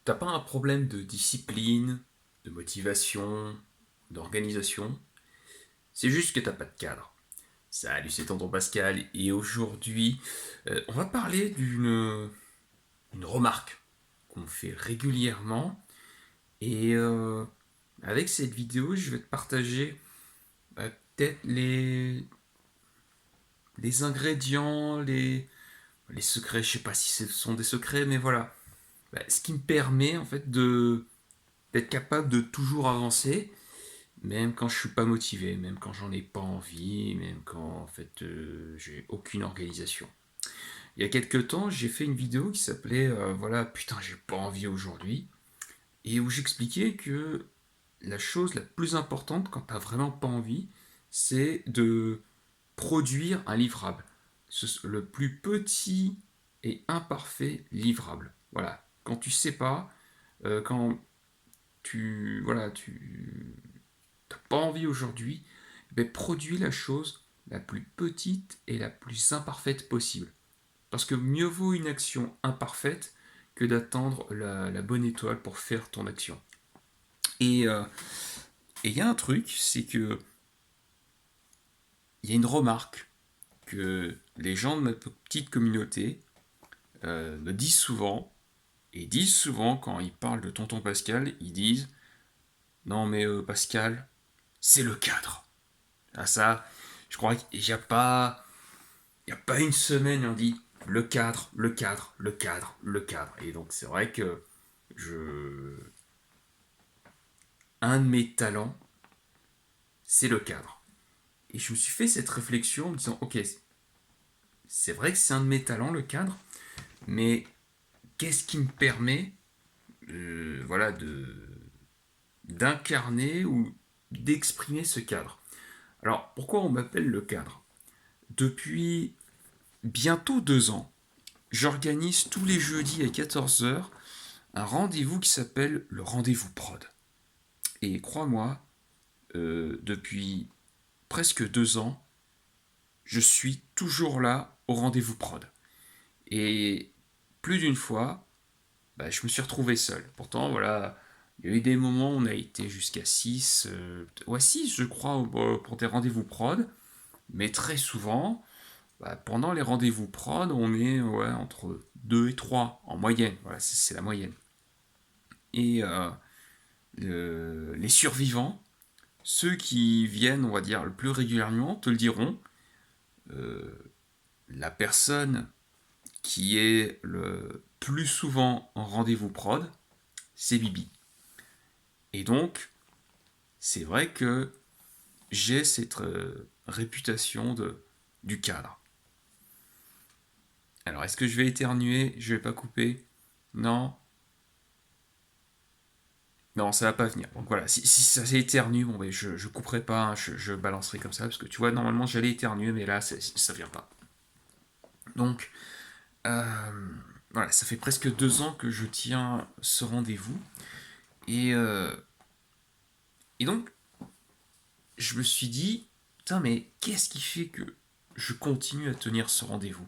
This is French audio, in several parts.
T'as pas un problème de discipline, de motivation, d'organisation, c'est juste que t'as pas de cadre. Salut, c'est Tonton Pascal et aujourd'hui, on va parler d'une remarque qu'on fait régulièrement et avec cette vidéo, je vais te partager peut-être les ingrédients, les secrets, je sais pas si ce sont des secrets, mais voilà. Ce qui me permet en fait d'être capable de toujours avancer. Même quand je suis pas motivé, même quand j'en ai pas envie, même quand en fait j'ai aucune organisation. Il y a quelques temps, j'ai fait une vidéo qui s'appelait voilà, putain, j'ai pas envie aujourd'hui, et où j'expliquais que la chose la plus importante quand t'as vraiment pas envie, c'est de produire un livrable. Le plus petit et imparfait livrable. Voilà. Quand tu sais pas, quand tu t'as pas envie aujourd'hui, ben produis la chose la plus petite et la plus imparfaite possible. Parce que mieux vaut une action imparfaite que d'attendre la bonne étoile pour faire ton action. Et il y a un truc, c'est que il y a une remarque que les gens de ma petite communauté me disent souvent, et disent souvent quand ils parlent de tonton Pascal, ils disent non mais Pascal, c'est le cadre. Ah ça, je crois qu'il n'y a pas il n'y a pas une semaine, on dit le cadre, le cadre, le cadre, le cadre. Et donc c'est vrai que je, un de mes talents, c'est le cadre. Et je me suis fait cette réflexion en me disant, ok, c'est vrai que c'est un de mes talents, le cadre, mais qu'est-ce qui me permet, voilà, d'incarner ou d'exprimer ce cadre. Alors pourquoi on m'appelle le cadre? Depuis bientôt 2 ans, j'organise tous les jeudis à 14 heures un rendez-vous qui s'appelle le rendez-vous prod. Et crois-moi, depuis presque 2 ans, je suis toujours là au rendez-vous prod. Et plus d'une fois, bah, je me suis retrouvé seul. Pourtant, voilà, il y a eu des moments où on a été jusqu'à 6, ouais 6 je crois, pour des rendez-vous prod. Mais très souvent, bah, pendant les rendez-vous prod, on est ouais, entre 2 et 3 en moyenne. Voilà, c'est la moyenne. Et les survivants, ceux qui viennent, on va dire, le plus régulièrement, te le diront, la personne qui est le plus souvent en rendez-vous prod, c'est Bibi. Et donc, c'est vrai que j'ai cette réputation du cadre. Alors, est-ce que je vais éternuer? Je vais pas couper? Non. Non, ça va pas venir. Donc voilà, si ça s'éternue, bon, ben, je couperai pas, hein, je balancerai comme ça, parce que tu vois, normalement j'allais éternuer, mais là, ça vient pas. Donc, euh, voilà, ça fait presque 2 ans que je tiens ce rendez-vous. Et, euh, et donc, je me suis dit, putain, mais qu'est-ce qui fait que je continue à tenir ce rendez-vous?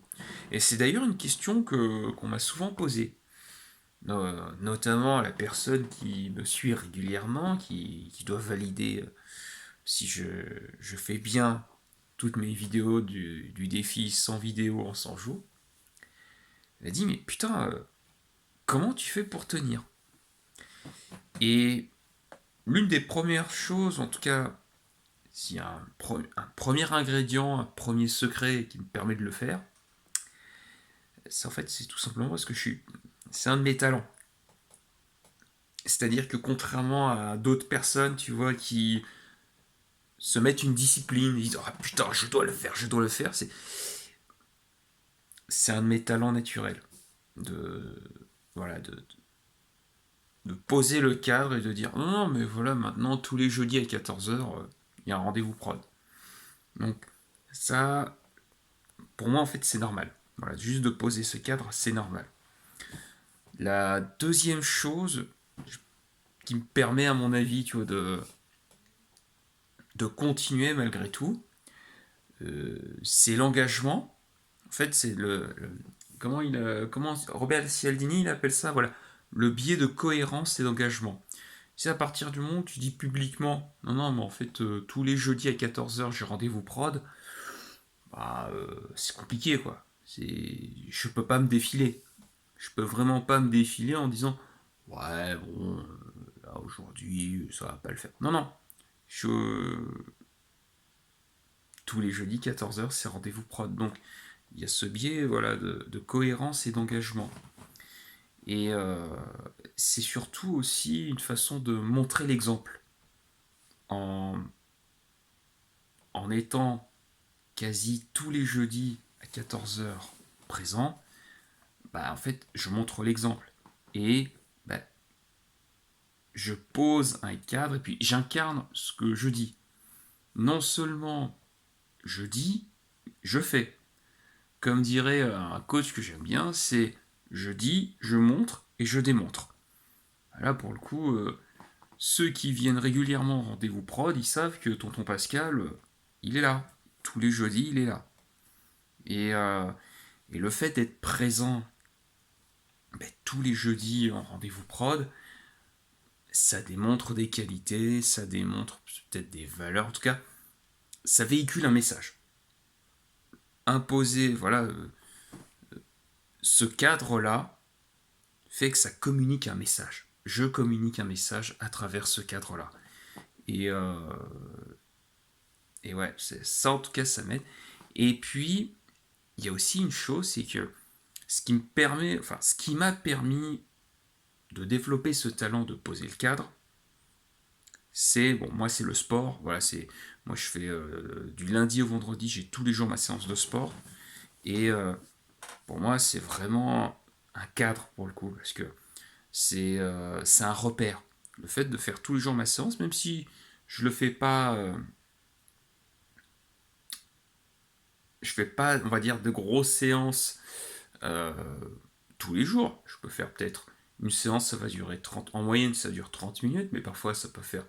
Et c'est d'ailleurs une question qu'on m'a souvent posée, notamment à la personne qui me suit régulièrement, qui doit valider si je fais bien toutes mes vidéos du défi 100 vidéos en 100 jours. Elle a dit, mais putain, comment tu fais pour tenir? Et l'une des premières choses, en tout cas, s'il y a un premier ingrédient, un premier secret qui me permet de le faire, c'est en fait, c'est tout simplement parce que c'est un de mes talents. C'est-à-dire que contrairement à d'autres personnes, tu vois, qui se mettent une discipline, ils disent ah putain, je dois le faire, je dois le faire, c'est un de mes talents naturels de voilà de poser le cadre et de dire non, non mais voilà maintenant tous les jeudis à 14 heures il y a un rendez-vous prod. Donc ça pour moi en fait c'est normal. Voilà, juste de poser ce cadre, c'est normal. La deuxième chose qui me permet, à mon avis, tu vois, de continuer malgré tout, c'est l'engagement. En fait, c'est comment Robert Cialdini il appelle ça, voilà, le biais de cohérence et d'engagement. C'est à partir du moment où tu dis publiquement, non, non, mais en fait, tous les jeudis à 14 h j'ai rendez-vous prod, bah, c'est compliqué, quoi. Je peux pas me défiler. Je peux vraiment pas me défiler en disant, ouais, bon, là, aujourd'hui, ça va pas le faire. Non, non. Je... Tous les jeudis, 14 h c'est rendez-vous prod. Donc, il y a ce biais, voilà, de cohérence et d'engagement. Et c'est surtout aussi une façon de montrer l'exemple. En, en étant quasi tous les jeudis à 14 h présent, bah, en fait, je montre l'exemple. Et bah, je pose un cadre et puis j'incarne ce que je dis. Non seulement je dis, je fais. Comme dirait un coach que j'aime bien, c'est je dis, je montre et je démontre. Là, pour le coup, ceux qui viennent régulièrement au rendez-vous prod, ils savent que tonton Pascal, il est là. Tous les jeudis, il est là. Et, euh, et le fait d'être présent tous les jeudis en rendez-vous prod, ça démontre des qualités, ça démontre peut-être des valeurs. En tout cas, ça véhicule un message. Imposer, voilà, ce cadre-là fait que ça communique un message. Je communique un message à travers ce cadre-là. Et, euh, et ouais, ça en tout cas, ça m'aide. Et puis, il y a aussi une chose, c'est que ce qui m'a permis de développer ce talent de poser le cadre, c'est, bon, moi c'est le sport, voilà, moi je fais du lundi au vendredi, j'ai tous les jours ma séance de sport, et pour moi c'est vraiment un cadre pour le coup, parce que c'est un repère. Le fait de faire tous les jours ma séance, même si je le fais pas, je fais pas, on va dire, de grosses séances euh, tous les jours. Je peux faire peut-être une séance, ça va durer 30, en moyenne ça dure 30 minutes, mais parfois ça peut faire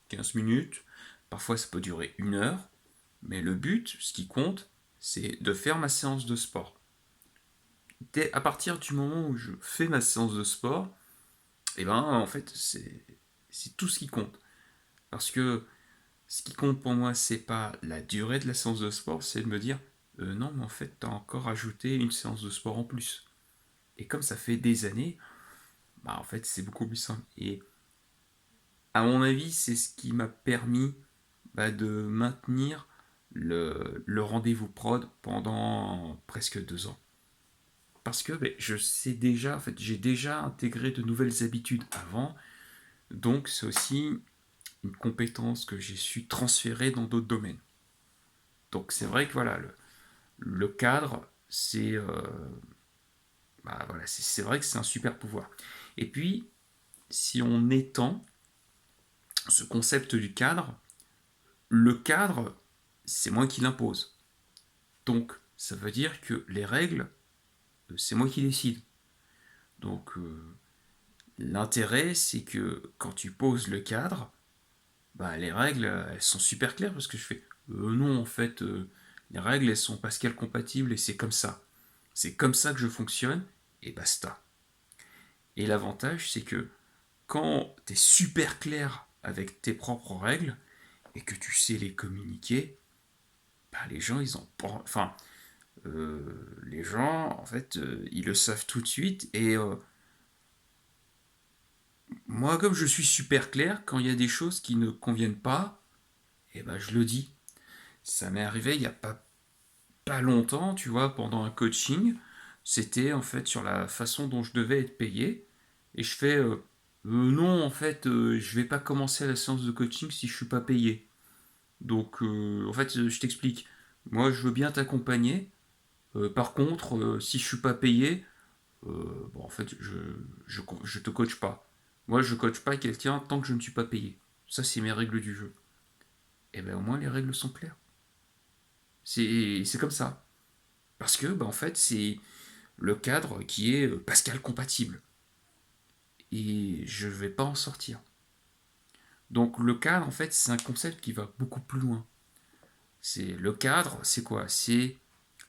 15 minutes, parfois ça peut durer 1 heure. Mais le but, ce qui compte, c'est de faire ma séance de sport. À partir du moment où je fais ma séance de sport, et ben en fait c'est tout ce qui compte. Parce que ce qui compte pour moi, c'est pas la durée de la séance de sport, c'est de me dire non, mais en fait, t'as encore ajouté une séance de sport en plus. Et comme ça fait des années, bah en fait, c'est beaucoup plus simple. Et à mon avis, c'est ce qui m'a permis de maintenir le rendez-vous prod pendant presque 2 ans. Parce que je sais déjà, en fait, j'ai déjà intégré de nouvelles habitudes avant, donc c'est aussi une compétence que j'ai su transférer dans d'autres domaines. Donc c'est vrai que voilà, le cadre, voilà, c'est vrai que c'est un super pouvoir. Et puis, si on étend ce concept du cadre, le cadre, c'est moi qui l'impose. Donc, ça veut dire que les règles, c'est moi qui décide. Donc, l'intérêt, c'est que quand tu poses le cadre, les règles, elles sont super claires parce que je fais non, en fait, les règles, elles sont Pascal compatibles et c'est comme ça. C'est comme ça que je fonctionne et basta. Et l'avantage, c'est que quand tu es super clair avec tes propres règles et que tu sais les communiquer, les gens, ils ont pas. Enfin, les gens, en fait, ils le savent tout de suite. Et moi, comme je suis super clair, quand il y a des choses qui ne conviennent pas, je le dis. Ça m'est arrivé il n'y a pas longtemps, tu vois, pendant un coaching. C'était en fait sur la façon dont je devais être payé. Et je fais non, en fait, je vais pas commencer la séance de coaching si je suis pas payé. Donc, en fait, je t'explique. Moi, je veux bien t'accompagner. Par contre, si je suis pas payé, en fait, je te coach pas. Moi, je coach pas quelqu'un tant que je ne suis pas payé. Ça, c'est mes règles du jeu. Et bien, au moins, les règles sont claires. C'est comme ça. Parce que, en fait, c'est le cadre qui est Pascal compatible. Et je ne vais pas en sortir. Donc, le cadre, en fait, c'est un concept qui va beaucoup plus loin. C'est le cadre, c'est quoi? C'est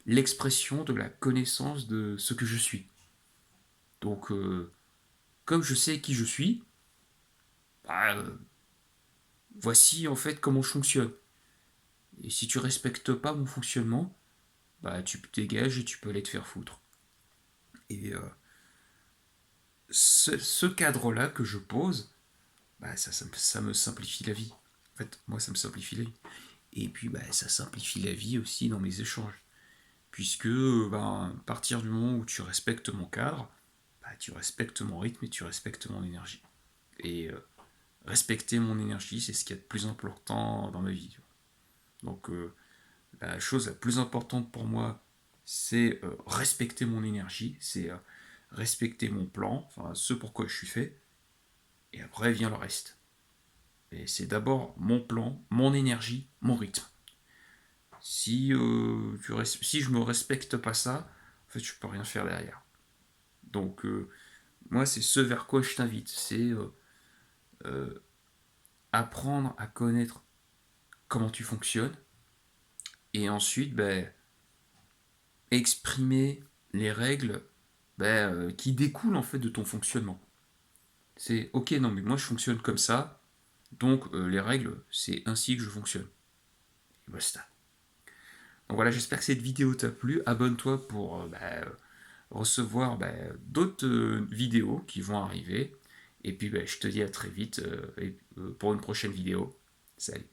l'expression de la connaissance de ce que je suis. Donc, comme je sais qui je suis, bah, voici en fait comment je fonctionne. Et si tu respectes pas mon fonctionnement, bah tu te dégages et tu peux aller te faire foutre. Et ce cadre-là que je pose, bah ça me simplifie la vie. En fait, moi, ça me simplifie la vie. Et puis, bah, ça simplifie la vie aussi dans mes échanges. Puisque, bah, à partir du moment où tu respectes mon cadre, bah, tu respectes mon rythme et tu respectes mon énergie. Et respecter mon énergie, c'est ce qu'il y a de plus important dans ma vie. Donc, la chose la plus importante pour moi, c'est respecter mon énergie, c'est respecter mon plan, enfin ce pour quoi je suis fait, et après vient le reste. Et c'est d'abord mon plan, mon énergie, mon rythme. Si je me respecte pas ça, en fait, je peux rien faire derrière. Donc, moi, c'est ce vers quoi je t'invite. C'est apprendre à connaître comment tu fonctionnes et ensuite ben, exprimer les règles qui découlent en fait de ton fonctionnement. C'est ok, non, mais moi je fonctionne comme ça, donc les règles, c'est ainsi que je fonctionne. Et basta. Donc voilà, j'espère que cette vidéo t'a plu. Abonne-toi pour recevoir d'autres vidéos qui vont arriver. Et puis je te dis à très vite pour une prochaine vidéo. Salut.